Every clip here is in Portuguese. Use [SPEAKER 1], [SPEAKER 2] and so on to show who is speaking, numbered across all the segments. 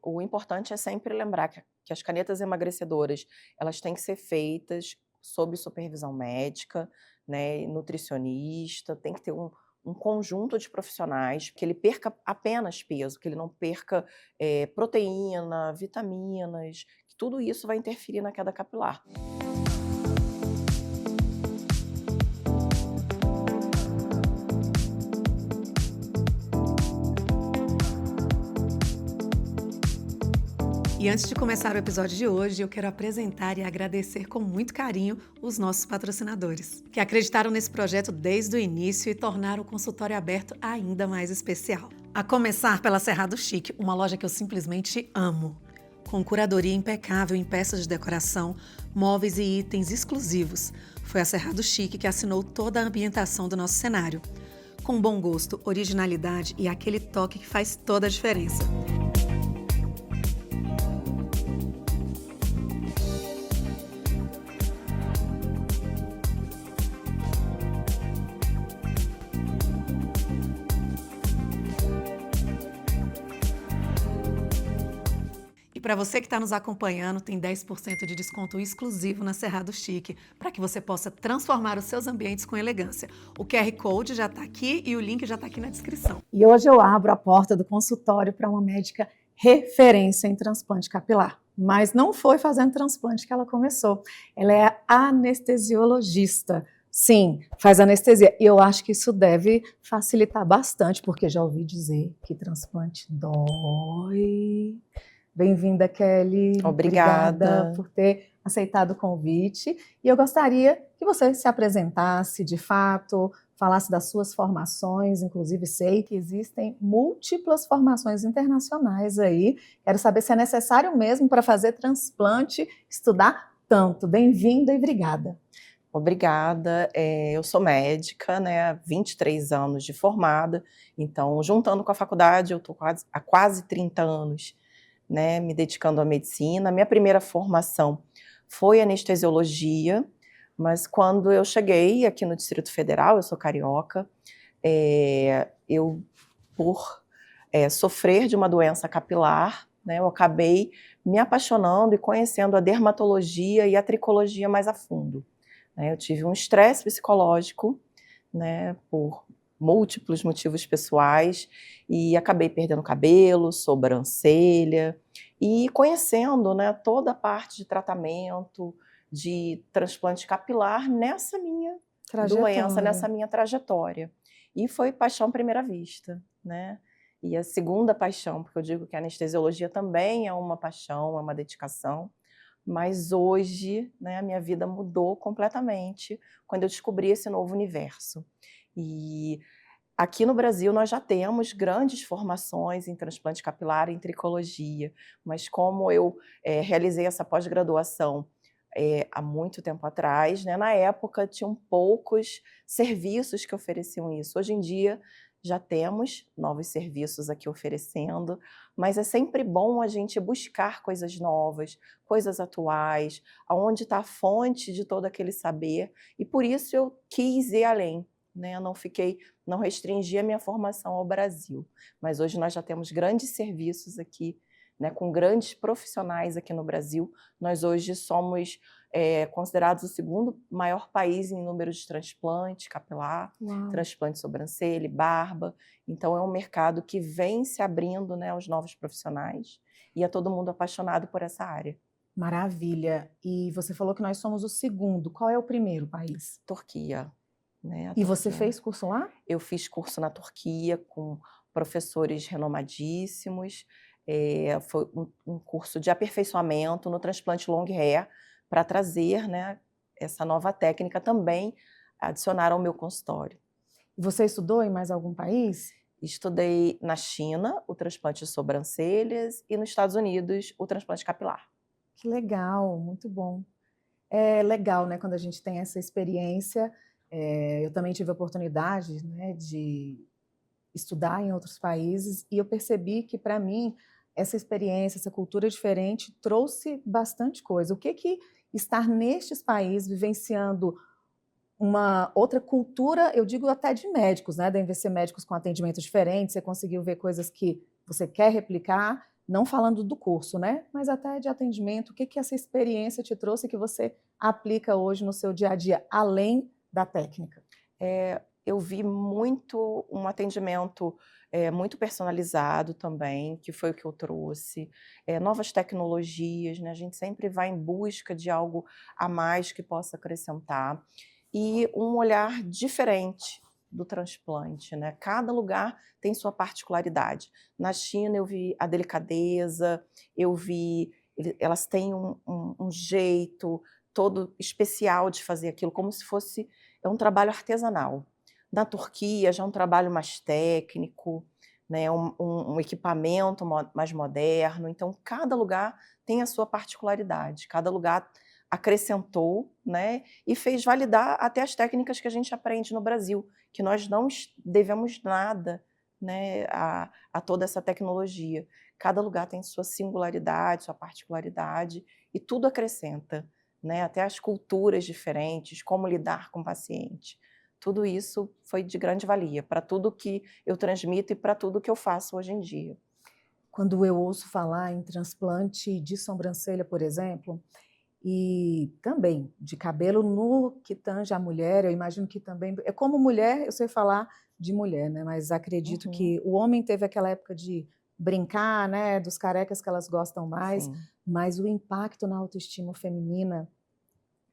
[SPEAKER 1] o importante é sempre lembrar que as canetas emagrecedoras, elas têm que ser feitas sob supervisão médica, né, e nutricionista, tem que ter um conjunto de profissionais, que ele perca apenas peso, que ele não perca, proteína, vitaminas, que tudo isso vai interferir na queda capilar.
[SPEAKER 2] E antes de começar o episódio de hoje, eu quero apresentar e agradecer com muito carinho os nossos patrocinadores, que acreditaram nesse projeto desde o início e tornaram o consultório aberto ainda mais especial. A começar pela Cerrado Chic, uma loja que eu simplesmente amo. Com curadoria impecável em peças de decoração, móveis e itens exclusivos. Foi a Cerrado Chic que assinou toda a ambientação do nosso cenário. Com bom gosto, originalidade e aquele toque que faz toda a diferença. Para você que está nos acompanhando, tem 10% de desconto exclusivo na Cerrado Chic, para que você possa transformar os seus ambientes com elegância. O QR Code já está aqui e o link já está aqui na descrição.
[SPEAKER 3] E hoje eu abro a porta do consultório para uma médica referência em transplante capilar. Mas não foi fazendo transplante que ela começou. Ela é anestesiologista. Sim, faz anestesia. E eu acho que isso deve facilitar bastante, porque já ouvi dizer que transplante dói. Bem-vinda, Kelly.
[SPEAKER 1] Obrigada
[SPEAKER 3] por ter aceitado o convite. E eu gostaria que você se apresentasse de fato, falasse das suas formações, inclusive sei que existem múltiplas formações internacionais aí. Quero saber se é necessário mesmo para fazer transplante estudar tanto. Bem-vinda e obrigada.
[SPEAKER 1] Obrigada, eu sou médica, né, há 23 anos de formada, então juntando com a faculdade eu estou há quase 30 anos, né, me dedicando à medicina. Minha primeira formação foi anestesiologia, mas quando eu cheguei aqui no Distrito Federal, eu sou carioca, eu, por sofrer de uma doença capilar, né, eu acabei me apaixonando e conhecendo a dermatologia e a tricologia mais a fundo. Né, eu tive um estresse psicológico, né, por múltiplos motivos pessoais e acabei perdendo cabelo, sobrancelha e conhecendo, né, toda a parte de tratamento, de transplante capilar nessa minha doença, nessa minha trajetória. E foi paixão à primeira vista, né? E a segunda paixão, porque eu digo que a anestesiologia também é uma paixão, é uma dedicação, mas hoje, né, a minha vida mudou completamente quando eu descobri esse novo universo. E aqui no Brasil nós já temos grandes formações em transplante capilar e em tricologia, mas como eu realizei essa pós-graduação há muito tempo atrás, né, na época tinham poucos serviços que ofereciam isso. Hoje em dia já temos novos serviços aqui oferecendo, mas é sempre bom a gente buscar coisas novas, coisas atuais, aonde está a fonte de todo aquele saber, e por isso eu quis ir além, né? Não restringi a minha formação ao Brasil, mas hoje nós já temos grandes serviços aqui, né, com grandes profissionais aqui no Brasil. Nós hoje somos considerados o segundo maior país em número de transplante capilar, transplante de sobrancelha, barba. Então é um mercado que vem se abrindo, né, aos novos profissionais e é todo mundo apaixonado por essa área.
[SPEAKER 3] Maravilha. E você falou que nós somos o segundo. Qual é o primeiro país?
[SPEAKER 1] Turquia. Né,
[SPEAKER 3] e você fez curso lá?
[SPEAKER 1] Eu fiz curso na Turquia com professores renomadíssimos. Foi um curso de aperfeiçoamento no transplante long hair para trazer, né, essa nova técnica também, adicionar ao meu consultório.
[SPEAKER 3] Você estudou em mais algum país?
[SPEAKER 1] Estudei na China o transplante de sobrancelhas e nos Estados Unidos o transplante capilar.
[SPEAKER 3] Que legal, muito bom. É legal, né, quando a gente tem essa experiência. Eu também tive a oportunidade, né, de estudar em outros países e eu percebi que, para mim, essa experiência, essa cultura diferente trouxe bastante coisa. O que estar nestes países, vivenciando uma outra cultura, eu digo até de médicos, né, devem ser médicos com atendimentos diferentes, você conseguiu ver coisas que você quer replicar, não falando do curso, né? Mas até de atendimento, o que que essa experiência te trouxe que você aplica hoje no seu dia a dia, além da técnica?
[SPEAKER 1] Eu vi muito um atendimento, muito personalizado também, que foi o que eu trouxe, novas tecnologias, né, a gente sempre vai em busca de algo a mais que possa acrescentar, e um olhar diferente do transplante, né, cada lugar tem sua particularidade. Na China eu vi a delicadeza, eu vi elas têm um jeito todo especial de fazer aquilo, como se fosse um trabalho artesanal. Na Turquia já é um trabalho mais técnico, né, um equipamento mais moderno, então cada lugar tem a sua particularidade, cada lugar acrescentou, né, e fez validar até as técnicas que a gente aprende no Brasil, que nós não devemos nada, né, a toda essa tecnologia. Cada lugar tem sua singularidade, sua particularidade, e tudo acrescenta, né, até as culturas diferentes, como lidar com o paciente. Tudo isso foi de grande valia para tudo que eu transmito e para tudo que eu faço hoje em dia.
[SPEAKER 3] Quando eu ouço falar em transplante de sobrancelha, por exemplo, e também de cabelo no que tange a mulher, eu imagino que também, como mulher, eu sei falar de mulher, né, mas acredito
[SPEAKER 1] Uhum,
[SPEAKER 3] que o homem teve aquela época de brincar, né, dos carecas que elas gostam mais,
[SPEAKER 1] sim.
[SPEAKER 3] mas o impacto na autoestima feminina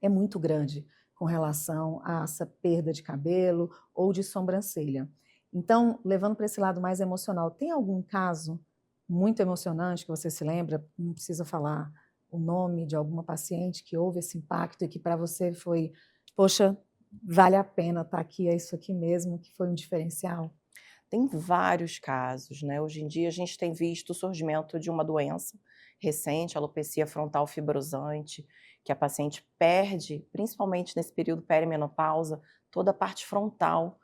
[SPEAKER 3] é muito grande com relação a essa perda de cabelo ou de sobrancelha. Então, levando para esse lado mais emocional, tem algum caso muito emocionante que você se lembra? Não precisa falar o nome de alguma paciente que houve esse impacto e que para você foi, poxa, vale a pena estar aqui, é isso aqui mesmo, que foi um diferencial?
[SPEAKER 1] Tem vários casos, né, hoje em dia a gente tem visto o surgimento de uma doença recente, alopecia frontal fibrosante, que a paciente perde, principalmente nesse período perimenopausa, toda a parte frontal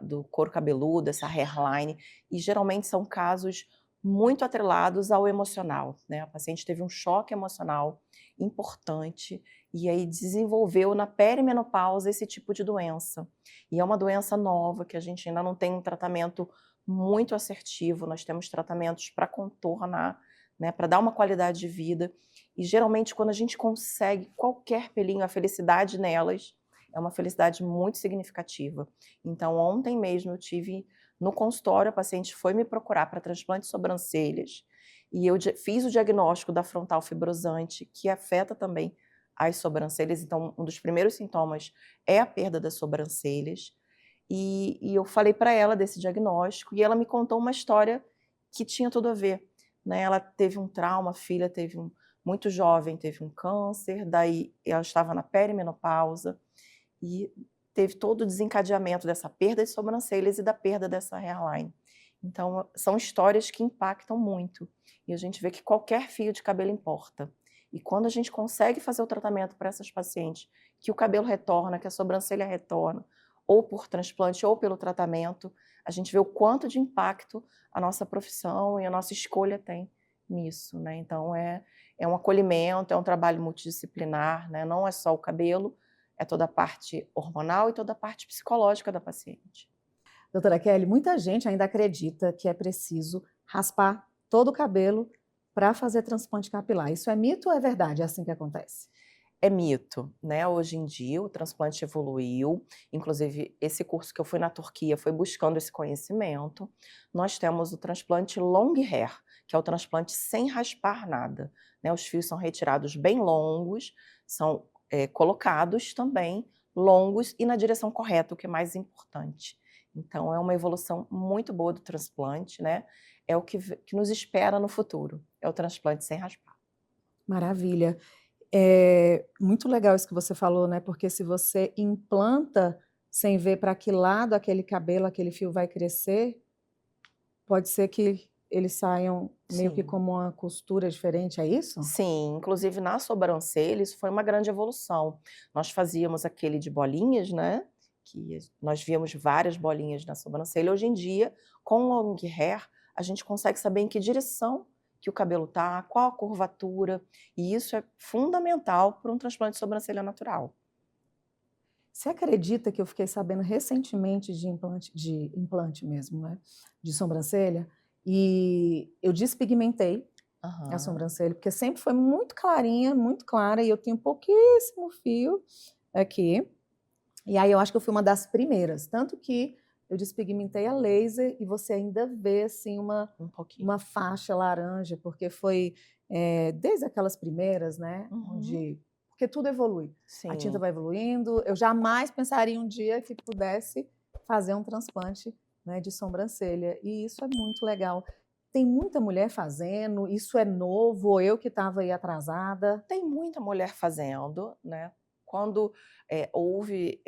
[SPEAKER 1] do couro cabeludo, essa hairline, e geralmente são casos muito atrelados ao emocional, né, a paciente teve um choque emocional importante, e aí desenvolveu na perimenopausa esse tipo de doença. E é uma doença nova que a gente ainda não tem um tratamento muito assertivo, nós temos tratamentos para contornar, né, para dar uma qualidade de vida, e geralmente quando a gente consegue qualquer pelinho, a felicidade nelas é uma felicidade muito significativa. Então ontem mesmo eu tive no consultório, a paciente foi me procurar para transplante de sobrancelhas, e eu fiz o diagnóstico da frontal fibrosante, que afeta também as sobrancelhas, então um dos primeiros sintomas é a perda das sobrancelhas, e eu falei para ela desse diagnóstico, e ela me contou uma história que tinha tudo a ver, né, ela teve um trauma, a filha teve muito jovem, teve um câncer, daí ela estava na perimenopausa, e teve todo o desencadeamento dessa perda de sobrancelhas e da perda dessa hairline. Então são histórias que impactam muito, e a gente vê que qualquer fio de cabelo importa. E quando a gente consegue fazer o tratamento para essas pacientes, que o cabelo retorna, que a sobrancelha retorna, ou por transplante ou pelo tratamento, a gente vê o quanto de impacto a nossa profissão e a nossa escolha tem nisso, né. Então é um acolhimento, é um trabalho multidisciplinar, né, não é só o cabelo, é toda a parte hormonal e toda a parte psicológica da paciente.
[SPEAKER 3] Doutora Kelly, muita gente ainda acredita que é preciso raspar todo o cabelo para fazer transplante capilar. Isso é mito ou é verdade? É assim que acontece?
[SPEAKER 1] É mito, né, hoje em dia o transplante evoluiu, inclusive esse curso que eu fui na Turquia foi buscando esse conhecimento. Nós temos o transplante long hair, que é o transplante sem raspar nada, né, os fios são retirados bem longos, são, colocados também longos e na direção correta, o que é mais importante. Então é uma evolução muito boa do transplante, né, é o que nos espera no futuro, é o transplante sem raspar.
[SPEAKER 3] Maravilha. É muito legal isso que você falou, né, porque se você implanta sem ver para que lado aquele cabelo, aquele fio vai crescer, pode ser que eles saiam meio que
[SPEAKER 1] Sim.
[SPEAKER 3] como uma costura diferente, é isso?
[SPEAKER 1] Sim, inclusive na sobrancelha isso foi uma grande evolução. Nós fazíamos aquele de bolinhas, né, que nós víamos várias bolinhas na sobrancelha. Hoje em dia, com o long hair, a gente consegue saber em que direção que o cabelo tá, qual a curvatura, e isso é fundamental para um transplante de sobrancelha natural.
[SPEAKER 3] Você acredita que eu fiquei sabendo recentemente de implante mesmo, né, de sobrancelha, e eu despigmentei, a
[SPEAKER 1] Aham.
[SPEAKER 3] sobrancelha, porque sempre foi muito clarinha, muito clara, e eu tenho pouquíssimo fio aqui. E aí eu acho que eu fui uma das primeiras, tanto que eu despigmentei a laser e você ainda vê assim
[SPEAKER 1] Um pouquinho.
[SPEAKER 3] uma faixa laranja, porque foi desde aquelas primeiras, né?
[SPEAKER 1] Uhum.
[SPEAKER 3] Porque tudo evolui. A tinta
[SPEAKER 1] Sim.
[SPEAKER 3] vai evoluindo. Eu jamais pensaria um dia que pudesse fazer um transplante, né, de sobrancelha. E isso é muito legal. Tem muita mulher fazendo, isso é novo, ou eu que estava aí atrasada.
[SPEAKER 1] Tem muita mulher fazendo, né. Quando, houve,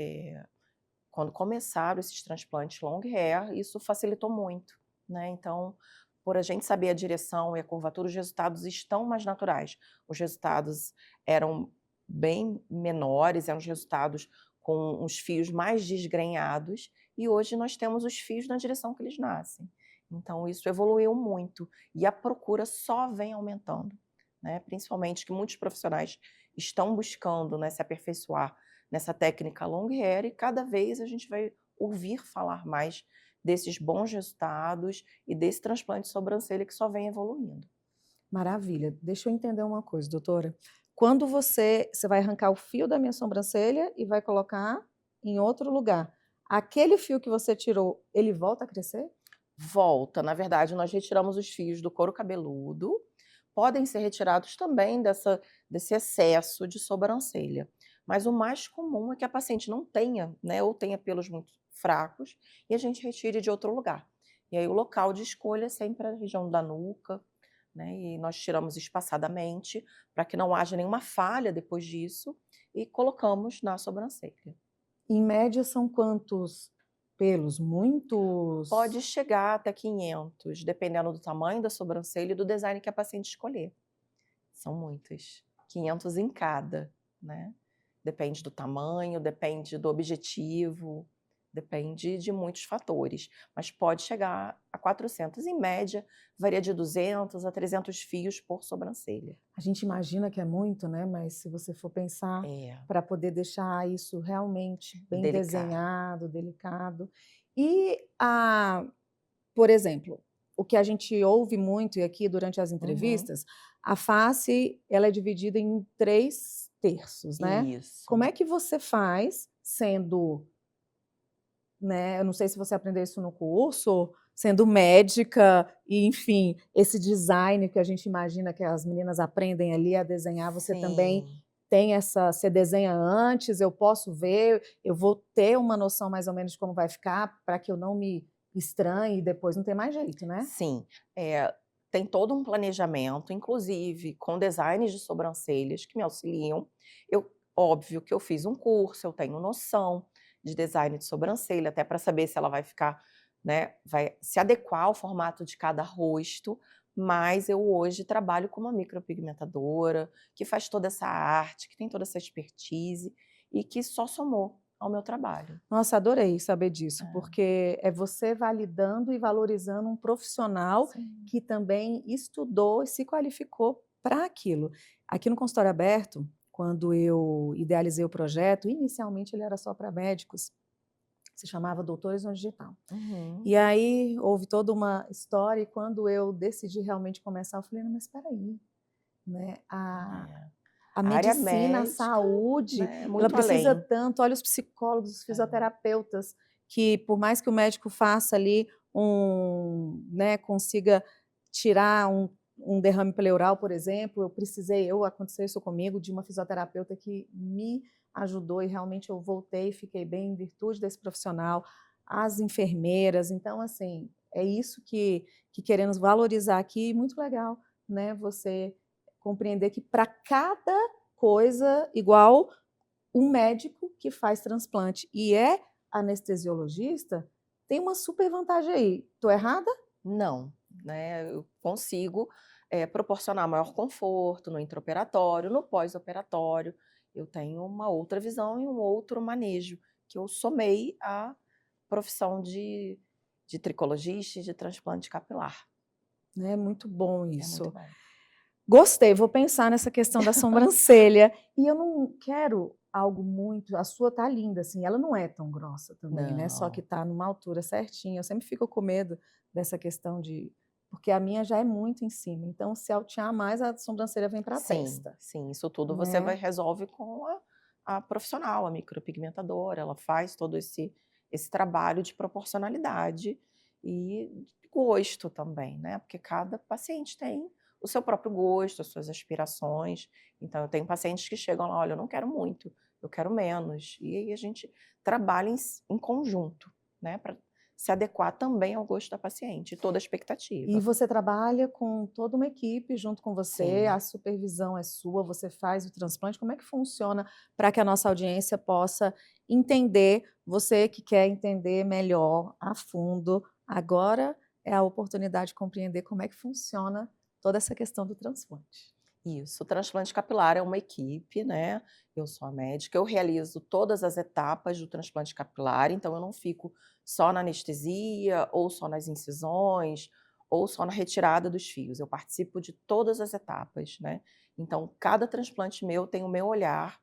[SPEAKER 1] quando começaram esses transplantes long hair, isso facilitou muito, né. Então, por a gente saber a direção e a curvatura, os resultados estão mais naturais. Os resultados eram bem menores, eram os resultados com os fios mais desgrenhados, e hoje nós temos os fios na direção que eles nascem. Então isso evoluiu muito, e a procura só vem aumentando, né, principalmente que muitos profissionais estão buscando, né, se aperfeiçoar nessa técnica long hair, e cada vez a gente vai ouvir falar mais desses bons resultados e desse transplante de sobrancelha que só vem evoluindo.
[SPEAKER 3] Maravilha. Deixa eu entender uma coisa, doutora. Quando você vai arrancar o fio da minha sobrancelha e vai colocar em outro lugar, aquele fio que você tirou, ele volta a crescer?
[SPEAKER 1] Volta, na verdade, nós retiramos os fios do couro cabeludo, podem ser retirados também desse excesso de sobrancelha, mas o mais comum é que a paciente não tenha, né, ou tenha pelos muito fracos, e a gente retire de outro lugar. E aí o local de escolha é sempre a região da nuca, né, e nós tiramos espaçadamente, para que não haja nenhuma falha depois disso, e colocamos na sobrancelha.
[SPEAKER 3] Em média, são quantos pelos?
[SPEAKER 1] Pode
[SPEAKER 3] Muitos?
[SPEAKER 1] chegar até 500, dependendo do tamanho da sobrancelha e do design que a paciente escolher. São muitos, 500 em cada, né. Depende do tamanho, depende do objetivo, depende de muitos fatores, mas pode chegar a 400, em média, varia de 200 a 300 fios por sobrancelha.
[SPEAKER 3] A gente imagina que é muito, né? Mas se você for pensar,
[SPEAKER 1] É,
[SPEAKER 3] para poder deixar isso realmente bem
[SPEAKER 1] delicado.
[SPEAKER 3] desenhado, delicado. E por exemplo, o que a gente ouve muito e aqui durante as
[SPEAKER 1] Uhum.
[SPEAKER 3] entrevistas, a face ela é dividida em 3 terços, né. Como
[SPEAKER 1] Isso.
[SPEAKER 3] é que você faz sendo, né, eu não sei se você aprendeu isso no curso, sendo médica e, enfim, esse design que a gente imagina que as meninas aprendem ali a desenhar, você também
[SPEAKER 1] Sim.
[SPEAKER 3] tem você desenha antes, eu posso ver, eu vou ter uma noção mais ou menos de como vai ficar, para que eu não me estranhe e depois não tem mais jeito, né?
[SPEAKER 1] Sim, tem todo um planejamento, inclusive com designs de sobrancelhas que me auxiliam. Óbvio que eu fiz um curso, eu tenho noção de design de sobrancelha, até para saber se ela vai ficar, né, vai se adequar ao formato de cada rosto, mas eu hoje trabalho com uma micropigmentadora, que faz toda essa arte, que tem toda essa expertise e que só somou ao meu trabalho.
[SPEAKER 3] Nossa, adorei saber disso,
[SPEAKER 1] É,
[SPEAKER 3] porque é você validando e valorizando um profissional
[SPEAKER 1] sim.
[SPEAKER 3] que também estudou e se qualificou para aquilo. Aqui no consultório aberto, quando eu idealizei o projeto, inicialmente ele era só para médicos, se chamava Doutores no Digital.
[SPEAKER 1] Uhum.
[SPEAKER 3] E aí houve toda uma história e quando eu decidi realmente começar, eu falei: "Não, mas espera aí, né,
[SPEAKER 1] É.
[SPEAKER 3] a
[SPEAKER 1] A área
[SPEAKER 3] medicina, a
[SPEAKER 1] médica,
[SPEAKER 3] saúde,
[SPEAKER 1] né,
[SPEAKER 3] ela
[SPEAKER 1] muito
[SPEAKER 3] precisa
[SPEAKER 1] além.
[SPEAKER 3] tanto, olha os psicólogos, os
[SPEAKER 1] É.
[SPEAKER 3] fisioterapeutas, que por mais que o médico faça ali né, consiga tirar um derrame pleural, por exemplo, aconteceu isso comigo, de uma fisioterapeuta que me ajudou e realmente eu voltei e fiquei bem em virtude desse profissional, as enfermeiras, então assim, é isso que queremos valorizar aqui, muito legal, né, você compreender que para cada coisa, igual um médico que faz transplante e é anestesiologista, tem uma super vantagem aí. Tô errada?
[SPEAKER 1] Não, né, eu consigo, proporcionar maior conforto no intraoperatório, no pós-operatório, eu tenho uma outra visão e um outro manejo, que eu somei à profissão de tricologista e de transplante capilar.
[SPEAKER 3] É muito bom
[SPEAKER 1] É muito
[SPEAKER 3] isso.
[SPEAKER 1] bom.
[SPEAKER 3] Gostei, vou pensar nessa questão da sobrancelha. E eu não quero algo muito. A sua tá linda, assim, ela não é tão grossa também, né? Só que
[SPEAKER 1] Não.
[SPEAKER 3] tá numa altura certinha. Eu sempre fico com medo dessa questão de Porque a minha já é muito em cima. Então, se altear mais, a sobrancelha vem para a
[SPEAKER 1] Sim,
[SPEAKER 3] testa,
[SPEAKER 1] sim, isso tudo você
[SPEAKER 3] né?
[SPEAKER 1] resolve com a profissional, a micropigmentadora, ela faz todo esse trabalho de proporcionalidade e de gosto também, né, porque cada paciente tem o seu próprio gosto, as suas aspirações. Então eu tenho pacientes que chegam lá: "Olha, eu não quero muito, eu quero menos", e aí a gente trabalha em conjunto, né, para se adequar também ao gosto da paciente, toda a
[SPEAKER 3] E
[SPEAKER 1] expectativa.
[SPEAKER 3] você trabalha com toda uma equipe junto com você,
[SPEAKER 1] Sim.
[SPEAKER 3] a supervisão é sua, você faz o transplante. Como é que funciona para que a nossa audiência possa entender, você que quer entender melhor, a fundo, agora é a oportunidade de compreender como é que funciona toda essa questão do transplante.
[SPEAKER 1] Isso, o transplante capilar é uma equipe, né, eu sou a médica, eu realizo todas as etapas do transplante capilar, então eu não fico só na anestesia, ou só nas incisões, ou só na retirada dos fios, eu participo de todas as etapas, né. Então cada transplante meu tem o meu olhar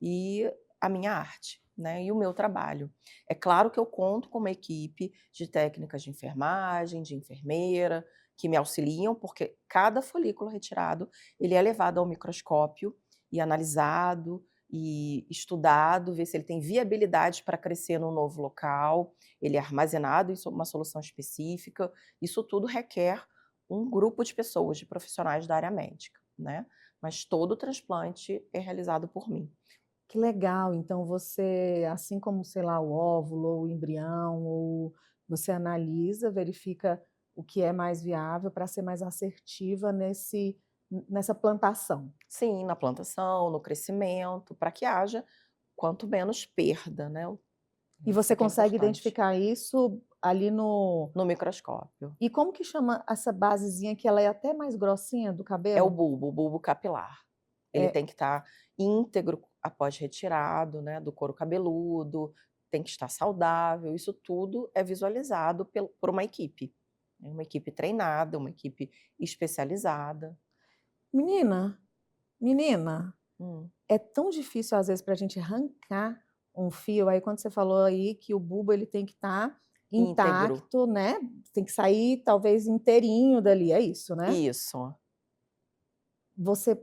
[SPEAKER 1] e a minha arte, né, e o meu trabalho. É claro que eu conto com uma equipe de técnicas de enfermagem, de enfermeira, que me auxiliam, porque cada folículo retirado ele é levado ao microscópio e analisado e estudado, ver se ele tem viabilidade para crescer num novo local, ele é armazenado em uma solução específica. Isso tudo requer um grupo de pessoas, de profissionais da área médica, né. Mas todo o transplante é realizado por mim.
[SPEAKER 3] Que legal, então você, assim como, sei lá, o óvulo ou o embrião, ou você analisa, verifica o que é mais viável para ser mais assertiva nessa plantação.
[SPEAKER 1] Sim, na plantação, no crescimento, para que haja quanto menos perda, né,
[SPEAKER 3] E
[SPEAKER 1] isso
[SPEAKER 3] você
[SPEAKER 1] que é
[SPEAKER 3] consegue
[SPEAKER 1] importante.
[SPEAKER 3] identificar isso ali no
[SPEAKER 1] No microscópio.
[SPEAKER 3] e como que chama essa basezinha que ela é até mais grossinha do
[SPEAKER 1] É
[SPEAKER 3] cabelo?
[SPEAKER 1] o bulbo capilar. Ele
[SPEAKER 3] É
[SPEAKER 1] tem que estar íntegro após retirado, né, do couro cabeludo, tem que estar saudável, isso tudo é visualizado por uma equipe, né, uma equipe treinada, uma equipe especializada.
[SPEAKER 3] menina, menina,
[SPEAKER 1] Hum,
[SPEAKER 3] é tão difícil às vezes para a gente arrancar um fio, aí quando você falou aí que o bulbo ele tem que estar
[SPEAKER 1] íntegro.
[SPEAKER 3] intacto, né, tem que sair talvez inteirinho dali, é isso, né?
[SPEAKER 1] Isso.
[SPEAKER 3] Você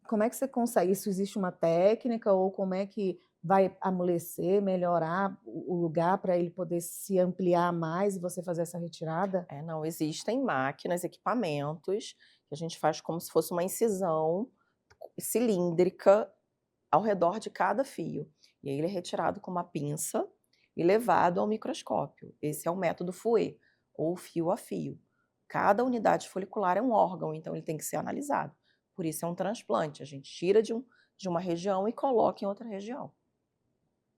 [SPEAKER 3] como é que você consegue isso, existe uma técnica ou como é que vai amolecer, melhorar o lugar para ele poder se ampliar mais e você fazer essa retirada?
[SPEAKER 1] É, não, existem máquinas, equipamentos, que a gente faz como se fosse uma incisão cilíndrica ao redor de cada fio. E aí ele é retirado com uma pinça e levado ao microscópio. Esse é o método Fouet, ou fio a fio. Cada unidade folicular é um órgão, então ele tem que ser analisado. Por isso é um transplante, a gente tira de uma região e coloca em outra região.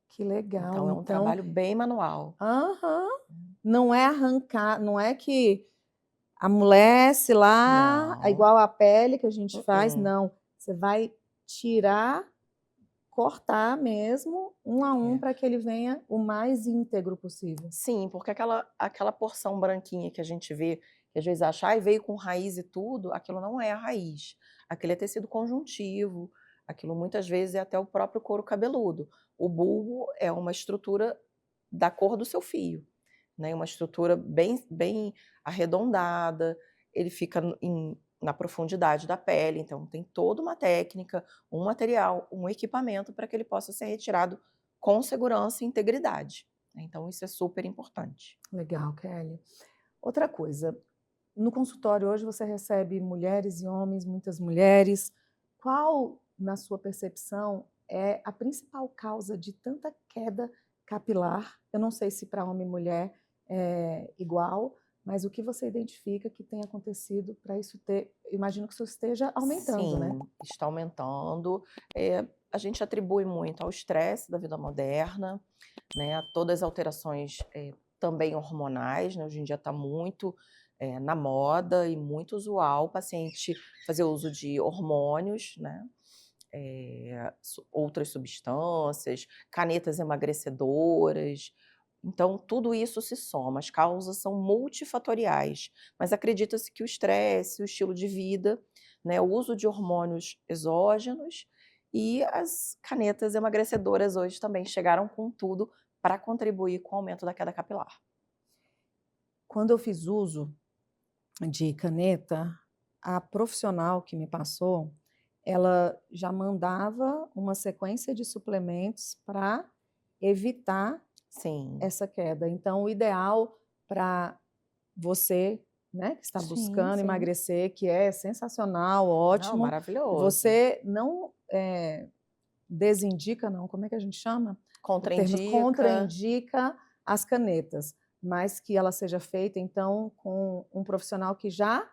[SPEAKER 3] Que legal,
[SPEAKER 1] Então é um
[SPEAKER 3] então
[SPEAKER 1] trabalho bem manual.
[SPEAKER 3] aham, não é arrancar, não é que amolece lá, é
[SPEAKER 1] Não.
[SPEAKER 3] igual a pele que a gente faz,
[SPEAKER 1] Mm-mm.
[SPEAKER 3] não, você vai tirar, cortar mesmo, um a um,
[SPEAKER 1] É.
[SPEAKER 3] para que ele venha o mais íntegro possível.
[SPEAKER 1] Sim, porque aquela porção branquinha que a gente vê, que às vezes acha: "Ai, veio com raiz e tudo", aquilo não é a raiz. Aquele é tecido conjuntivo, aquilo muitas vezes é até o próprio couro cabeludo. O bulbo é uma estrutura da cor do seu fio, né, uma estrutura bem arredondada, ele fica na profundidade da pele, então tem toda uma técnica, um material, um equipamento para que ele possa ser retirado com segurança e integridade. Então isso é super importante.
[SPEAKER 3] Legal, Kelly. Outra coisa, no consultório hoje você recebe mulheres e homens, muitas mulheres. Qual, na sua percepção, é a principal causa de tanta queda capilar? Eu não sei se para homem e mulher é igual, mas o que você identifica que tem acontecido para isso ter, imagino que isso esteja aumentando, né?
[SPEAKER 1] Sim, está aumentando. A gente atribui muito ao estresse da vida moderna, né, a todas as alterações, também hormonais, né, hoje em dia está muito, na moda e muito usual o paciente fazer uso de hormônios, né, outras substâncias, canetas emagrecedoras. Então, tudo isso se soma, as causas são multifatoriais, mas acredita-se que o estresse, o estilo de vida, né, o uso de hormônios exógenos e as canetas emagrecedoras hoje também chegaram com tudo para contribuir com o aumento da queda capilar.
[SPEAKER 3] Quando eu fiz uso de caneta, a profissional que me passou, ela já mandava uma sequência de suplementos para evitar
[SPEAKER 1] Sim,
[SPEAKER 3] essa queda. Então, o ideal para você, né, que está
[SPEAKER 1] sim,
[SPEAKER 3] buscando
[SPEAKER 1] sim.
[SPEAKER 3] emagrecer, que é sensacional,
[SPEAKER 1] Não,
[SPEAKER 3] ótimo,
[SPEAKER 1] maravilhoso.
[SPEAKER 3] você não desindica, não, como é que a gente chama? O termo
[SPEAKER 1] Contraindica.
[SPEAKER 3] contraindica as canetas, mas que ela seja feita, então, com um profissional que já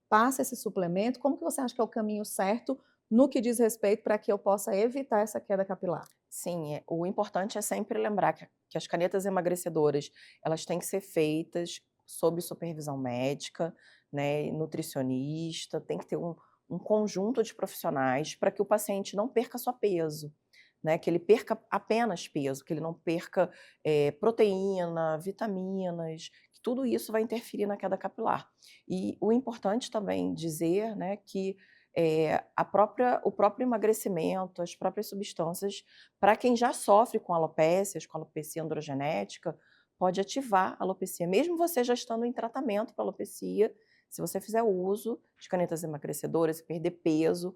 [SPEAKER 3] passa esse suplemento. Como que você acha que é o caminho certo no que diz respeito para que eu possa evitar essa queda capilar?
[SPEAKER 1] Sim, o importante é sempre lembrar que as canetas emagrecedoras, elas têm que ser feitas sob supervisão médica, né, nutricionista, tem que ter um conjunto de profissionais para que o paciente não perca só peso, né, que ele perca apenas peso, que ele não perca, proteína, vitaminas, que tudo isso vai interferir na queda capilar. E o importante também dizer, né, que, o próprio emagrecimento, as próprias substâncias, para quem já sofre com alopécias, com alopecia androgenética, pode ativar a alopecia. Mesmo você já estando em tratamento para alopecia, se você fizer uso de canetas emagrecedoras e perder peso,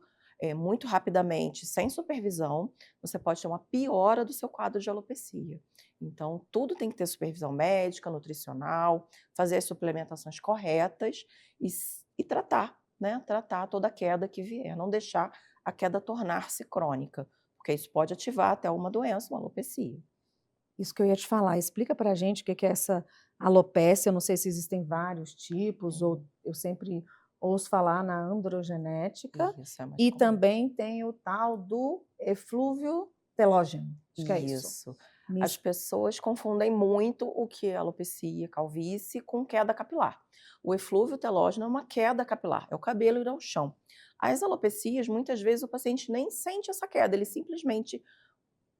[SPEAKER 1] muito rapidamente, sem supervisão, você pode ter uma piora do seu quadro de alopecia. Então, tudo tem que ter supervisão médica, nutricional, fazer as suplementações corretas e tratar, né? Tratar toda a queda que vier, não deixar a queda tornar-se crônica, porque isso pode ativar até uma doença, uma alopecia.
[SPEAKER 3] Isso que eu ia te falar, explica para a gente o que que é essa alopécia, eu não sei se existem vários tipos, ou
[SPEAKER 1] Uhum.
[SPEAKER 3] eu sempre ouço falar na androgenética,
[SPEAKER 1] Isso é mais
[SPEAKER 3] e
[SPEAKER 1] comum.
[SPEAKER 3] também tem o tal do eflúvio telógeno, acho que é isso.
[SPEAKER 1] Isso.
[SPEAKER 3] Me
[SPEAKER 1] As pessoas confundem muito o que é alopecia, calvície, com queda capilar. O eflúvio telógeno é uma queda capilar, é o cabelo ir ao chão. As alopecias, muitas vezes, o paciente nem sente essa queda, ele simplesmente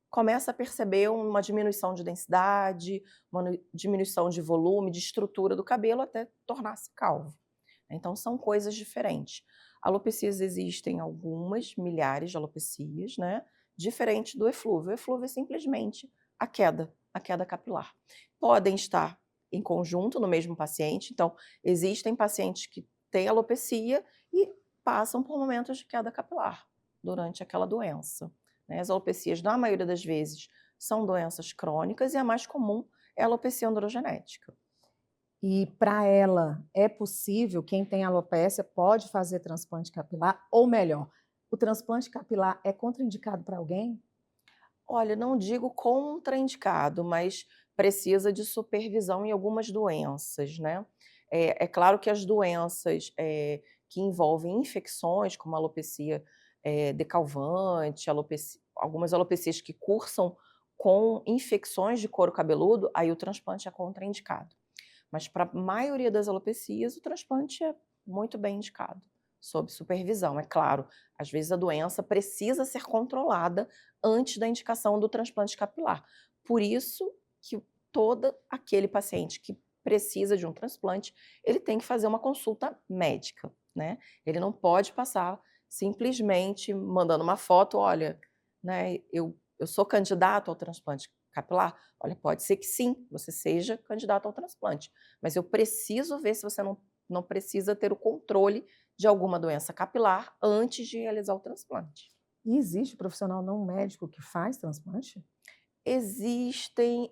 [SPEAKER 1] começa a perceber uma diminuição de densidade, diminuição de volume, de estrutura do cabelo, até tornar-se calvo. Então, são coisas diferentes. Alopecias existem algumas, milhares de alopecias, né? Diferente do eflúvio. O eflúvio é simplesmente a queda capilar. Podem estar em conjunto no mesmo paciente, então, existem pacientes que têm alopecia e passam por momentos de queda capilar durante aquela doença, né? As alopecias, na maioria das vezes, são doenças crônicas e a mais comum é a alopecia androgenética.
[SPEAKER 3] E para ela, é possível, quem tem alopécia pode fazer transplante capilar, ou melhor, o transplante capilar é contraindicado para alguém?
[SPEAKER 1] Olha, não digo contraindicado, mas precisa de supervisão em algumas doenças, né. É claro que as doenças, que envolvem infecções, como a alopecia, decalvante, algumas alopecias que cursam com infecções de couro cabeludo, aí o transplante é contraindicado. Mas para a maioria das alopecias, o transplante é muito bem indicado, sob supervisão. É claro, às vezes a doença precisa ser controlada antes da indicação do transplante capilar. Por isso que todo aquele paciente que precisa de um transplante, ele tem que fazer uma consulta médica, né? Ele não pode passar simplesmente mandando uma foto, olha, né, eu sou candidato ao transplante capilar? Olha, pode ser que sim, você seja candidato ao transplante, mas eu preciso ver se você não precisa ter o controle de alguma doença capilar antes de realizar o transplante.
[SPEAKER 3] E existe profissional não médico que faz transplante?
[SPEAKER 1] Existem,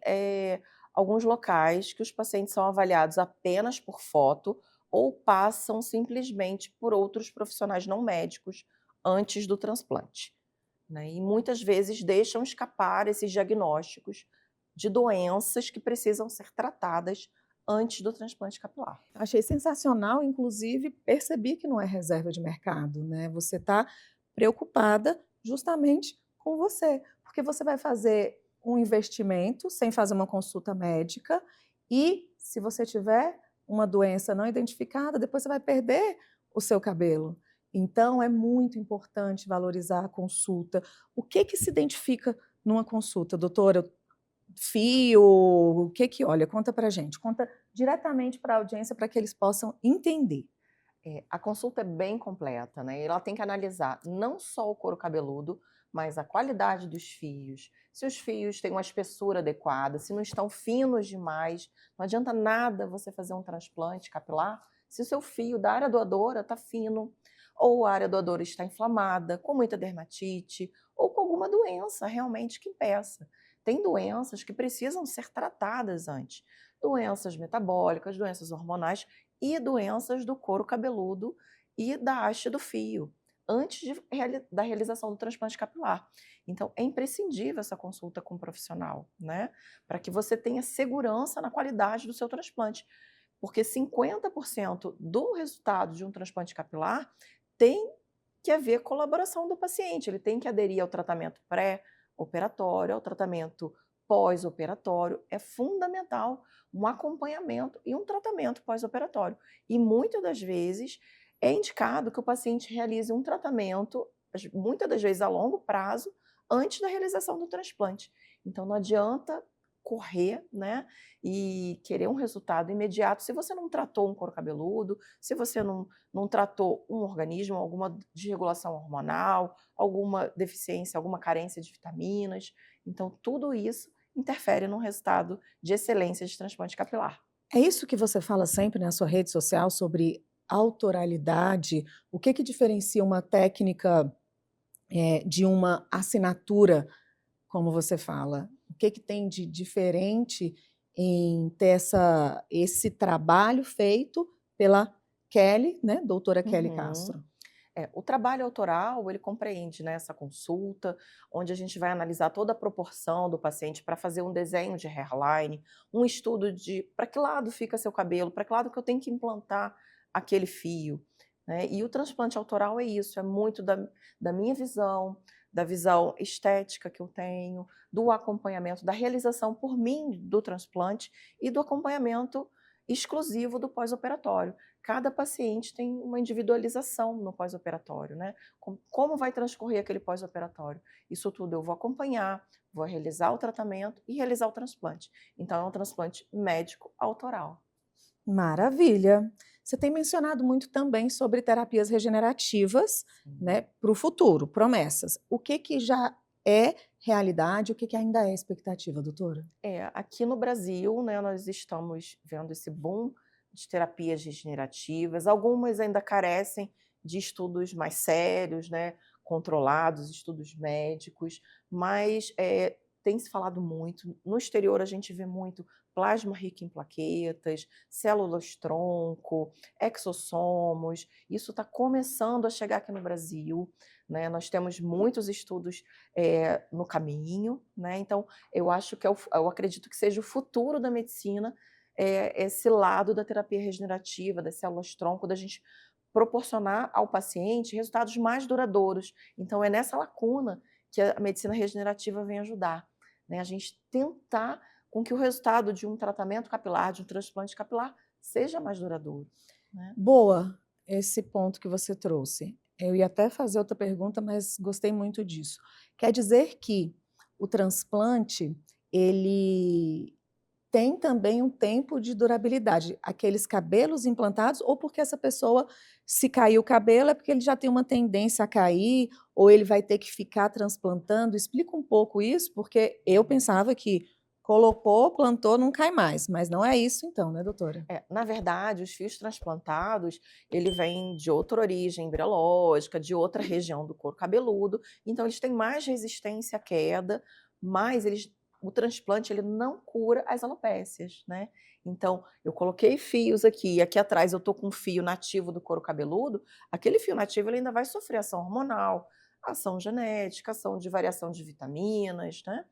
[SPEAKER 1] alguns locais que os pacientes são avaliados apenas por foto ou passam simplesmente por outros profissionais não médicos antes do transplante, né, e muitas vezes deixam escapar esses diagnósticos de doenças que precisam ser tratadas antes do transplante capilar.
[SPEAKER 3] Achei sensacional, inclusive percebi que não é reserva de mercado, né? Você está preocupada justamente com você, porque você vai fazer um investimento sem fazer uma consulta médica e se você tiver uma doença não identificada, depois você vai perder o seu cabelo. Então é muito importante valorizar a consulta. O que que se identifica numa consulta, doutora? Fio, o que que olha? Conta pra gente, conta diretamente para a audiência para que eles possam entender.
[SPEAKER 1] A consulta é bem completa, né, e ela tem que analisar não só o couro cabeludo, mas a qualidade dos fios, se os fios têm uma espessura adequada, se não estão finos demais. Não adianta nada você fazer um transplante capilar se o seu fio da área doadora está fino, ou a área doadora está inflamada, com muita dermatite, ou com alguma doença realmente que impeça. Tem doenças que precisam ser tratadas antes. Doenças metabólicas, doenças hormonais e doenças do couro cabeludo e da haste do fio, antes da realização do transplante capilar. Então, é imprescindível essa consulta com um profissional, né? Para que você tenha segurança na qualidade do seu transplante. Porque 50% do resultado de um transplante capilar tem que haver colaboração do paciente, ele tem que aderir ao tratamento pré-operatório, ao tratamento pós-operatório. É fundamental um acompanhamento e um tratamento pós-operatório. E muitas das vezes é indicado que o paciente realize um tratamento, muitas das vezes a longo prazo, antes da realização do transplante. Então não adianta correr, né, e querer um resultado imediato se você não tratou um couro cabeludo, se você não tratou um organismo, alguma desregulação hormonal, alguma deficiência, alguma carência de vitaminas. Então tudo isso interfere no resultado de excelência de transplante capilar.
[SPEAKER 3] É isso que você fala sempre na sua rede social sobre autoralidade? O que diferencia uma técnica de uma assinatura, como você fala? O que tem de diferente em ter esse trabalho feito pela Kelly, né, doutora Kelly Castro?
[SPEAKER 1] O trabalho autoral, ele compreende, né, essa consulta, onde a gente vai analisar toda a proporção do paciente para fazer um desenho de hairline, um estudo de para que lado fica seu cabelo, para que lado que eu tenho que implantar aquele fio, né? E o transplante autoral é isso, é muito da minha visão, da visão estética que eu tenho, do acompanhamento, da realização por mim do transplante e do acompanhamento exclusivo do pós-operatório. Cada paciente tem uma individualização no pós-operatório, né? Como vai transcorrer aquele pós-operatório? Isso tudo eu vou acompanhar, vou realizar o tratamento e realizar o transplante. Então é um transplante médico autoral.
[SPEAKER 3] Maravilha! Você tem mencionado muito também sobre terapias regenerativas, né, para o futuro, promessas. O que já é realidade, o que ainda é expectativa, doutora?
[SPEAKER 1] Aqui no Brasil, né, nós estamos vendo esse boom de terapias regenerativas. Algumas ainda carecem de estudos mais sérios, né, controlados, estudos médicos, mas tem se falado muito. No exterior a gente vê muito plasma rico em plaquetas, células-tronco, exossomos. Isso está começando a chegar aqui no Brasil, né? Nós temos muitos estudos no caminho, né? Então, eu acho que eu acredito que seja o futuro da medicina, esse lado da terapia regenerativa, das células-tronco, da gente proporcionar ao paciente resultados mais duradouros. Então, é nessa lacuna que a medicina regenerativa vem ajudar, né? A gente tentar com que o resultado de um tratamento capilar, de um transplante capilar, seja mais duradouro, né?
[SPEAKER 3] Boa, esse ponto que você trouxe. Eu ia até fazer outra pergunta, mas gostei muito disso. Quer dizer que o transplante, ele tem também um tempo de durabilidade, aqueles cabelos implantados, ou porque essa pessoa, se cair o cabelo, é porque ele já tem uma tendência a cair, ou ele vai ter que ficar transplantando? Explica um pouco isso, porque eu pensava que colocou, plantou, não cai mais, mas não é isso então, né, doutora?
[SPEAKER 1] Na verdade, os fios transplantados, ele vem de outra origem embriológica, de outra região do couro cabeludo, então eles têm mais resistência à queda, mas o transplante ele não cura as alopécias, né? Então, eu coloquei fios aqui, e aqui atrás eu tô com um fio nativo do couro cabeludo, aquele fio nativo ele ainda vai sofrer ação hormonal, ação genética, ação de variação de vitaminas, né?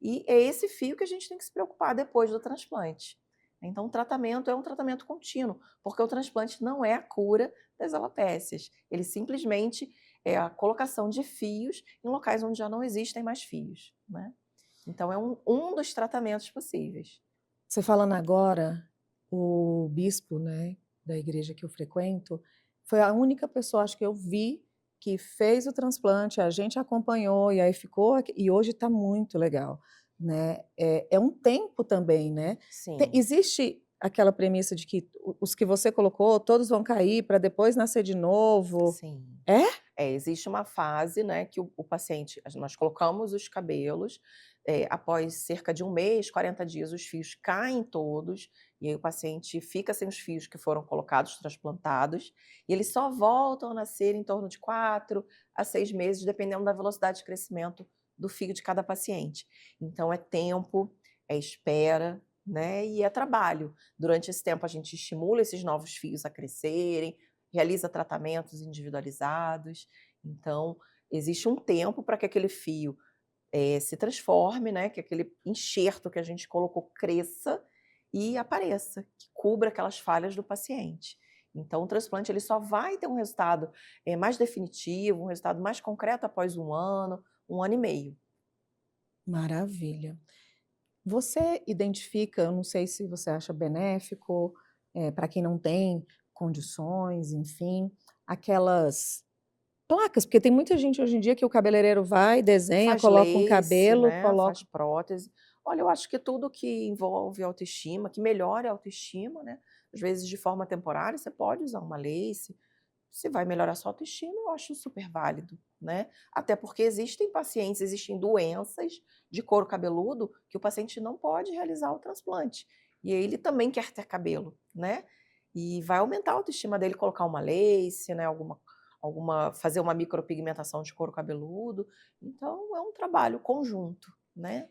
[SPEAKER 1] E é esse fio que a gente tem que se preocupar depois do transplante. Então, o tratamento é um tratamento contínuo, porque o transplante não é a cura das alopécias. Ele simplesmente é a colocação de fios em locais onde já não existem mais fios, né? Então, é um dos tratamentos possíveis.
[SPEAKER 3] Você falando agora, o bispo, né, da igreja que eu frequento, foi a única pessoa, acho que eu vi, que fez o transplante, a gente acompanhou e aí ficou, e hoje está muito legal, né? É um tempo também, né?
[SPEAKER 1] Sim.
[SPEAKER 3] Existe aquela premissa de que os que você colocou, todos vão cair para depois nascer de novo?
[SPEAKER 1] Sim.
[SPEAKER 3] É?
[SPEAKER 1] Existe uma fase, né, que o paciente nós colocamos os cabelos, após cerca de 1 mês, 40 dias, os fios caem todos, e aí o paciente fica sem os fios que foram colocados, transplantados, e eles só voltam a nascer em torno de 4 a 6 meses, dependendo da velocidade de crescimento do fio de cada paciente. Então é tempo, é espera, né, e é trabalho. Durante esse tempo a gente estimula esses novos fios a crescerem, realiza tratamentos individualizados. Então, existe um tempo para que aquele fio se transforme, né, que aquele enxerto que a gente colocou cresça e apareça, que cubra aquelas falhas do paciente. Então, o transplante ele só vai ter um resultado mais definitivo, um resultado mais concreto após 1 ano e meio.
[SPEAKER 3] Maravilha. Você identifica, eu não sei se você acha benéfico, para quem não tem condições, enfim, aquelas placas, porque tem muita gente hoje em dia que o cabeleireiro vai, desenha,
[SPEAKER 1] Faz
[SPEAKER 3] coloca um
[SPEAKER 1] lace,
[SPEAKER 3] cabelo,
[SPEAKER 1] né,
[SPEAKER 3] coloca.
[SPEAKER 1] faz prótese. Olha, eu acho que tudo que envolve autoestima, que melhore a autoestima, né, às vezes de forma temporária, você pode usar uma lace, se vai melhorar a sua autoestima, eu acho super válido, né. Até porque existem pacientes, existem doenças de couro cabeludo que o paciente não pode realizar o transplante, e aí ele também quer ter cabelo, né, e vai aumentar a autoestima dele colocar uma lace, né, fazer uma micropigmentação de couro cabeludo, então é um trabalho conjunto, né.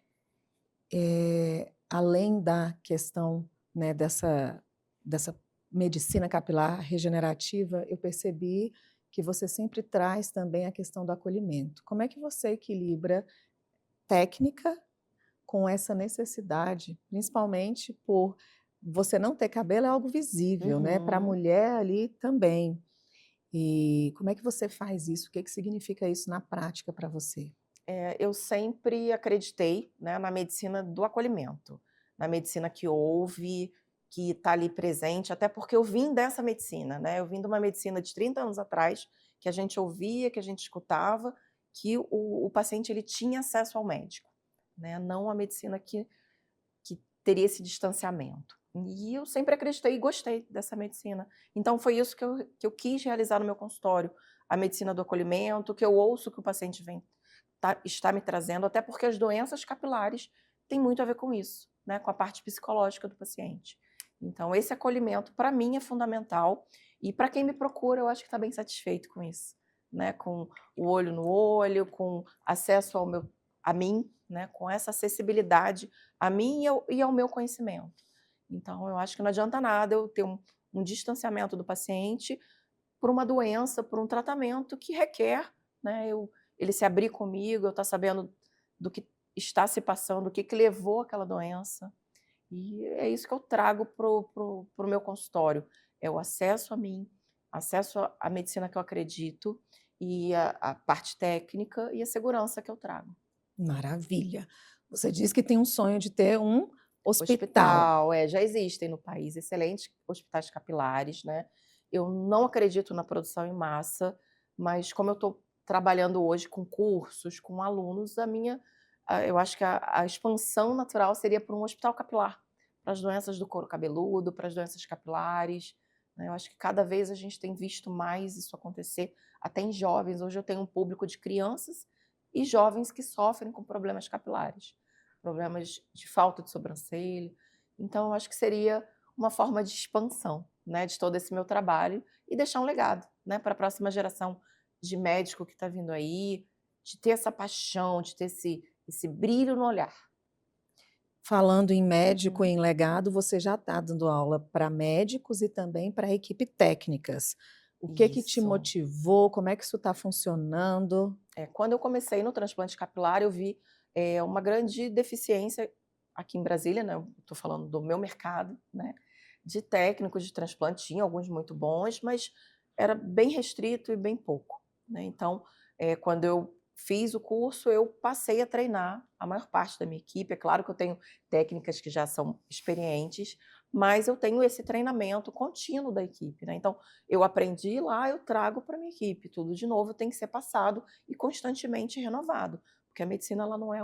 [SPEAKER 3] Além da questão, né, dessa medicina capilar regenerativa, eu percebi que você sempre traz também a questão do acolhimento. Como é que você equilibra técnica com essa necessidade, principalmente por você não ter cabelo é algo visível, né, para a
[SPEAKER 1] Uhum.
[SPEAKER 3] mulher ali também. E como é que você faz isso? O que que significa isso na prática para você?
[SPEAKER 1] Eu sempre acreditei, né, na medicina do acolhimento, na medicina que ouve, que está ali presente, até porque eu vim dessa medicina, né, eu vim de uma medicina de 30 anos atrás, que a gente ouvia, que a gente escutava, que o paciente ele tinha acesso ao médico, né, não a medicina que teria esse distanciamento. E eu sempre acreditei e gostei dessa medicina. Então foi isso que eu quis realizar no meu consultório, a medicina do acolhimento, que eu ouço que o paciente está me trazendo, até porque as doenças capilares têm muito a ver com isso, né, com a parte psicológica do paciente. Então esse acolhimento para mim é fundamental e para quem me procura eu acho que está bem satisfeito com isso, né, com o olho no olho, com acesso a mim, né, com essa acessibilidade a mim e ao meu conhecimento. Então eu acho que não adianta nada eu ter um distanciamento do paciente por uma doença, por um tratamento que requer, né, ele se abrir comigo, eu estar sabendo do que está se passando, o que levou àquela doença. E é isso que eu trago pro meu consultório, é o acesso a mim, acesso à medicina que eu acredito, e a parte técnica e a segurança que eu trago.
[SPEAKER 3] Maravilha. Você diz que tem um sonho de ter um hospital.
[SPEAKER 1] Hospital, já existem no país excelentes hospitais capilares, né. Eu não acredito na produção em massa, mas como eu estou trabalhando hoje com cursos, com alunos, eu acho que a expansão natural seria para um hospital capilar, para as doenças do couro cabeludo, para as doenças capilares, né. Eu acho que cada vez a gente tem visto mais isso acontecer, até em jovens. Hoje eu tenho um público de crianças e jovens que sofrem com problemas capilares. Problemas de falta de sobrancelha. Então eu acho que seria uma forma de expansão, né, de todo esse meu trabalho e deixar um legado, né, para a próxima geração de médico que está vindo aí, de ter essa paixão, de ter esse brilho no olhar.
[SPEAKER 3] Falando em médico e
[SPEAKER 1] Uhum.
[SPEAKER 3] em legado, você já está dando aula para médicos e também para equipe técnicas. O que te
[SPEAKER 1] Isso.
[SPEAKER 3] motivou? Como é que isso está funcionando?
[SPEAKER 1] Quando eu comecei no transplante capilar, eu vi, uma grande deficiência aqui em Brasília, né, eu estou falando do meu mercado, né, de técnicos de transplante, tinha alguns muito bons, mas era bem restrito e bem pouco, né. Então, quando eu fiz o curso, eu passei a treinar a maior parte da minha equipe. É claro que eu tenho técnicas que já são experientes, mas eu tenho esse treinamento contínuo da equipe, né. Então, eu aprendi lá, eu trago para minha equipe, tudo de novo tem que ser passado e constantemente renovado, porque a medicina ela não é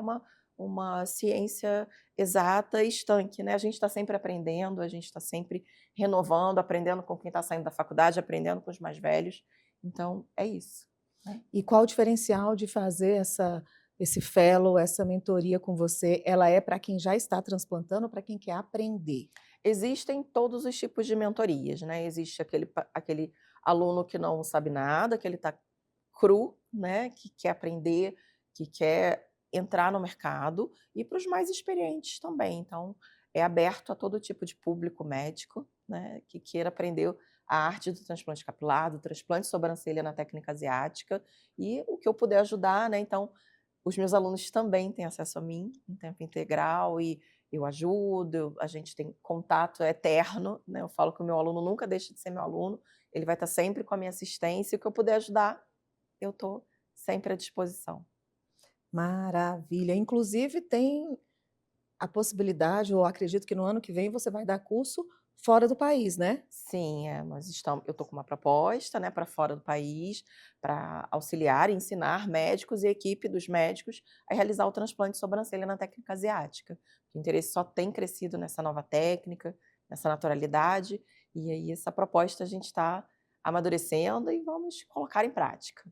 [SPEAKER 1] uma ciência exata e estanque, né, a gente está sempre aprendendo, a gente está sempre renovando, aprendendo com quem está saindo da faculdade, aprendendo com os mais velhos, então é isso. né?
[SPEAKER 3] E qual o diferencial de fazer esse fellow, essa mentoria com você? Ela é para quem já está transplantando ou para quem quer aprender?
[SPEAKER 1] Existem todos os tipos de mentorias, né? Existe aquele aluno que não sabe nada, que ele está cru, né? Que quer aprender, que quer entrar no mercado, e para os mais experientes também. Então, é aberto a todo tipo de público médico, né? Que queira aprender a arte do transplante capilar, do transplante de sobrancelha na técnica asiática, e o que eu puder ajudar, né? Então, os meus alunos também têm acesso a mim em tempo integral e eu ajudo, a gente tem contato eterno, né? Eu falo que o meu aluno nunca deixa de ser meu aluno, ele vai estar sempre com a minha assistência, e o que eu puder ajudar, eu estou sempre à disposição.
[SPEAKER 3] Maravilha. Inclusive, tem a possibilidade, ou acredito que no ano que vem você vai dar curso fora do país, né?
[SPEAKER 1] Sim, eu estou com uma proposta, né, para fora do país, para auxiliar e ensinar médicos e equipe dos médicos a realizar o transplante de sobrancelha na técnica asiática. O interesse só tem crescido nessa nova técnica, nessa naturalidade, e aí essa proposta a gente está amadurecendo e vamos colocar em prática.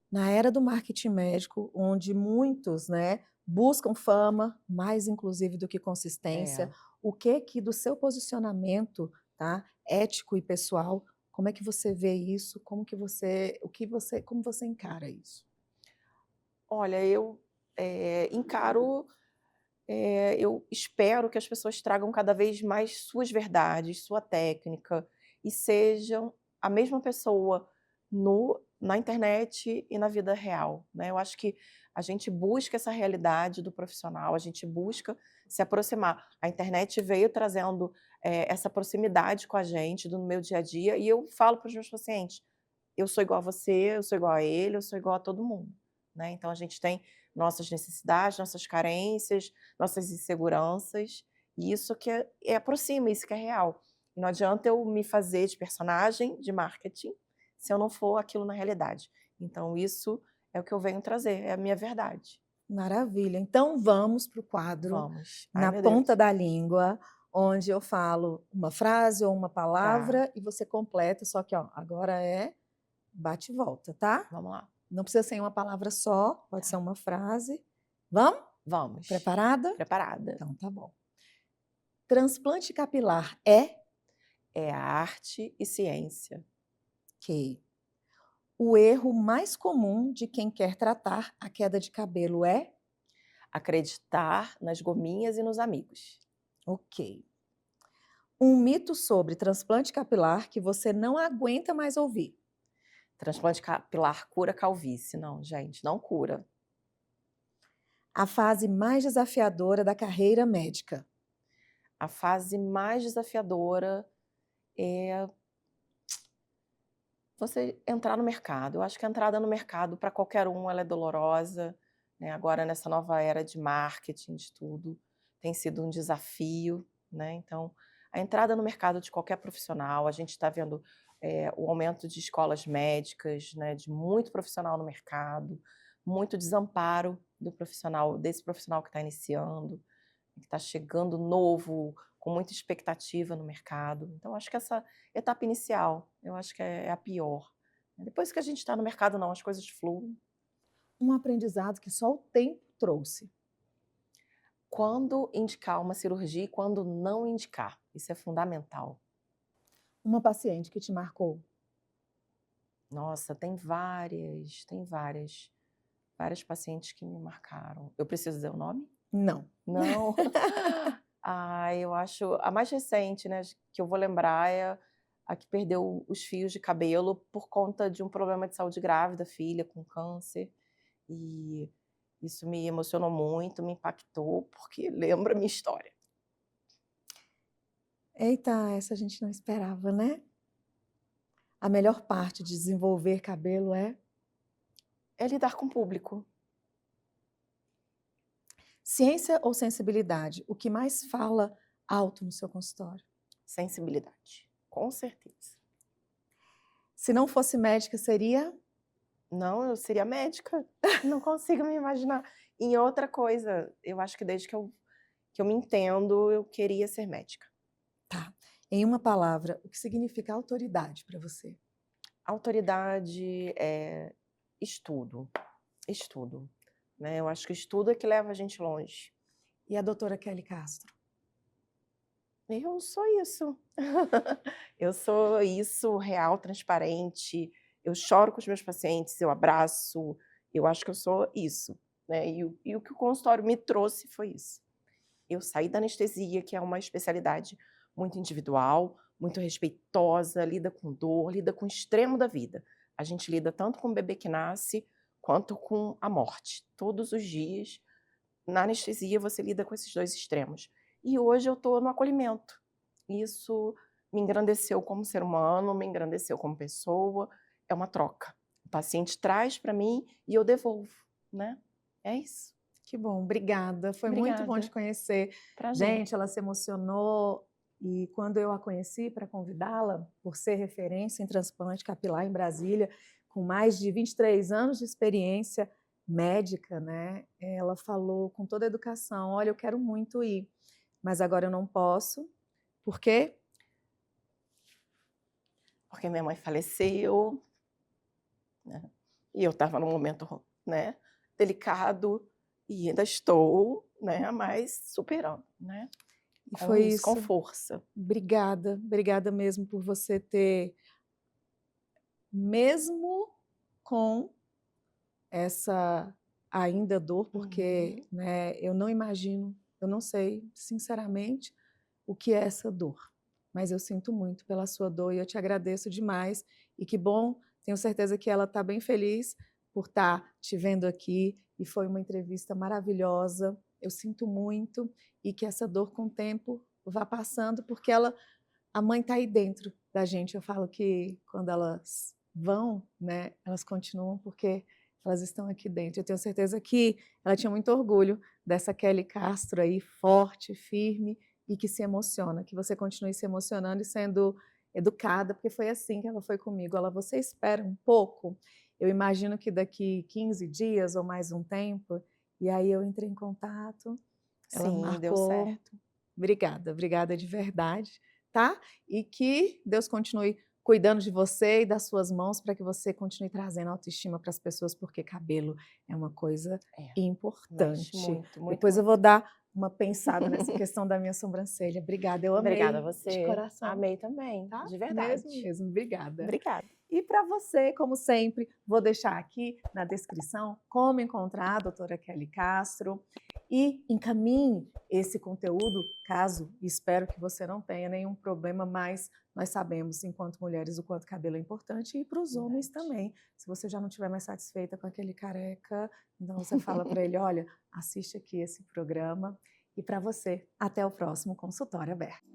[SPEAKER 3] Na era do marketing médico, onde muitos, né, buscam fama, mais inclusive do que consistência,
[SPEAKER 1] É.
[SPEAKER 3] o que do seu posicionamento, tá, ético e pessoal, como é que você vê isso? Como você encara isso?
[SPEAKER 1] Olha, eu encaro. Eu espero que as pessoas tragam cada vez mais suas verdades, sua técnica, e sejam a mesma pessoa na internet e na vida real, né. Eu acho que a gente busca essa realidade do profissional, a gente busca se aproximar. A internet veio trazendo, essa proximidade com a gente do meu dia a dia, e eu falo para os meus pacientes: "Eu sou igual a você, eu sou igual a ele, eu sou igual a todo mundo", né. Então a gente tem nossas necessidades, nossas carências, nossas inseguranças, e isso que aproxima, isso que é real. E não adianta eu me fazer de personagem de marketing, se eu não for aquilo na realidade. Então isso é o que eu venho trazer, é a minha verdade.
[SPEAKER 3] Maravilha. Então vamos para o quadro
[SPEAKER 1] Vamos. Ai,
[SPEAKER 3] na
[SPEAKER 1] meu
[SPEAKER 3] ponta
[SPEAKER 1] Deus.
[SPEAKER 3] da língua, onde eu falo uma frase ou uma
[SPEAKER 1] Tá,
[SPEAKER 3] palavra e você completa, só que ó, agora é bate e volta, tá?
[SPEAKER 1] vamos lá.
[SPEAKER 3] Não precisa ser uma palavra só, pode ser
[SPEAKER 1] Tá.
[SPEAKER 3] uma frase. Vamos?
[SPEAKER 1] Vamos.
[SPEAKER 3] Preparada?
[SPEAKER 1] Preparada.
[SPEAKER 3] Então tá bom. Transplante capilar é
[SPEAKER 1] É arte e ciência.
[SPEAKER 3] que o erro mais comum de quem quer tratar a queda de cabelo é
[SPEAKER 1] Acreditar nas gominhas e nos amigos.
[SPEAKER 3] ok. Um mito sobre transplante capilar que você não aguenta mais ouvir.
[SPEAKER 1] Transplante capilar cura calvície. Não, gente, não cura.
[SPEAKER 3] A fase mais desafiadora da carreira médica.
[SPEAKER 1] A fase mais desafiadora é você entrar no mercado. Eu acho que a entrada no mercado para qualquer um ela é dolorosa, né, agora nessa nova era de marketing, de tudo, tem sido um desafio, né, então, a entrada no mercado de qualquer profissional, a gente está vendo, o aumento de escolas médicas, né, de muito profissional no mercado, muito desamparo desse profissional que está iniciando, que está chegando novo, com muita expectativa no mercado. Então acho que essa etapa inicial, eu acho que é a pior. Depois que a gente está no mercado não, as coisas fluem.
[SPEAKER 3] Um aprendizado que só o tempo trouxe.
[SPEAKER 1] Quando indicar uma cirurgia e quando não indicar, isso é fundamental.
[SPEAKER 3] Uma paciente que te marcou.
[SPEAKER 1] Nossa, várias pacientes que me marcaram. Eu preciso dizer o nome?
[SPEAKER 3] Não.
[SPEAKER 1] Não. Eu acho a mais recente, né, que eu vou lembrar é a que perdeu os fios de cabelo por conta de um problema de saúde grave da filha com câncer, e isso me emocionou muito, me impactou, porque lembra a minha história.
[SPEAKER 3] Eita, essa a gente não esperava, né? A melhor parte de desenvolver cabelo é
[SPEAKER 1] É lidar com o público.
[SPEAKER 3] ciência ou sensibilidade? O que mais fala alto no seu consultório?
[SPEAKER 1] Sensibilidade, com certeza.
[SPEAKER 3] Se não fosse médica, seria
[SPEAKER 1] Não, eu seria médica, não consigo me imaginar em outra coisa. Eu acho que desde que eu me entendo, eu queria ser médica.
[SPEAKER 3] tá. Em uma palavra, o que significa autoridade para você?
[SPEAKER 1] Autoridade é Estudo, estudo, né? Eu acho que o estudo é que leva a gente longe.
[SPEAKER 3] E a doutora Kelly Castro?
[SPEAKER 1] Eu sou isso. Eu sou isso, real, transparente. Eu choro com os meus pacientes, eu abraço. Eu acho que eu sou isso, né? E o que o consultório me trouxe foi isso. Eu saí da anestesia, que é uma especialidade muito individual, muito respeitosa, lida com dor, lida com o extremo da vida. A gente lida tanto com o bebê que nasce, quanto com a morte. Todos os dias, na anestesia, você lida com esses dois extremos. E hoje eu estou no acolhimento. Isso me engrandeceu como ser humano, me engrandeceu como pessoa. É uma troca. O paciente traz para mim e eu devolvo, né? É isso.
[SPEAKER 3] Que bom, obrigada. Foi muito bom te
[SPEAKER 1] Obrigada.
[SPEAKER 3] conhecer.
[SPEAKER 1] Prazer.
[SPEAKER 3] Gente, ela se emocionou e quando eu a conheci para convidá-la, por ser referência em transplante capilar em Brasília, com mais de 23 anos de experiência médica, né? Ela falou com toda a educação: olha, eu quero muito ir, mas agora eu não posso. Por quê?
[SPEAKER 1] Porque minha mãe faleceu, né? E eu estava num momento, né, delicado e ainda estou, né, mas superando, né?
[SPEAKER 3] E
[SPEAKER 1] Com
[SPEAKER 3] foi
[SPEAKER 1] isso, com
[SPEAKER 3] isso.
[SPEAKER 1] força.
[SPEAKER 3] Obrigada, obrigada mesmo por você ter, mesmo com essa ainda dor, porque né, eu não imagino, eu não sei, sinceramente, o que é essa dor. Mas eu sinto muito pela sua dor e eu te agradeço demais. E que bom, tenho certeza que ela está bem feliz por estar te vendo aqui. E foi uma entrevista maravilhosa. Eu sinto muito e que essa dor com o tempo vá passando, porque a mãe está aí dentro da gente. Eu falo que quando elas vão, né, elas continuam porque elas estão aqui dentro. Eu tenho certeza que ela tinha muito orgulho dessa Kelly Castro aí, forte, firme e que se emociona. Que você continue se emocionando e sendo educada, porque foi assim que ela foi comigo. Ela, você espera um pouco? Eu imagino que daqui 15 dias ou mais um tempo. E aí eu entrei em contato, ela
[SPEAKER 1] Sim, deu
[SPEAKER 3] marcou.
[SPEAKER 1] certo.
[SPEAKER 3] Obrigada, obrigada de verdade, tá? E que Deus continue cuidando de você e das suas mãos para que você continue trazendo autoestima para as pessoas, porque cabelo é uma coisa
[SPEAKER 1] Mexe
[SPEAKER 3] importante.
[SPEAKER 1] muito, muito,
[SPEAKER 3] Depois eu vou
[SPEAKER 1] muito.
[SPEAKER 3] dar uma pensada nessa questão da minha sobrancelha. Obrigada, eu
[SPEAKER 1] Obrigada a
[SPEAKER 3] amei de
[SPEAKER 1] você.
[SPEAKER 3] coração,
[SPEAKER 1] Amei também,
[SPEAKER 3] tá?
[SPEAKER 1] de verdade.
[SPEAKER 3] Mesmo, mesmo. Obrigada.
[SPEAKER 1] Obrigada.
[SPEAKER 3] E para você, como sempre, vou deixar aqui na descrição como encontrar a doutora Kelly Castro e encaminhe esse conteúdo, caso, espero que você não tenha nenhum problema, mas nós sabemos, enquanto mulheres, o quanto cabelo é importante e para os homens também. Se você já não estiver mais satisfeita com aquele careca, então você fala para ele, olha, assiste aqui esse programa. E para você, até o próximo Consultório Aberto.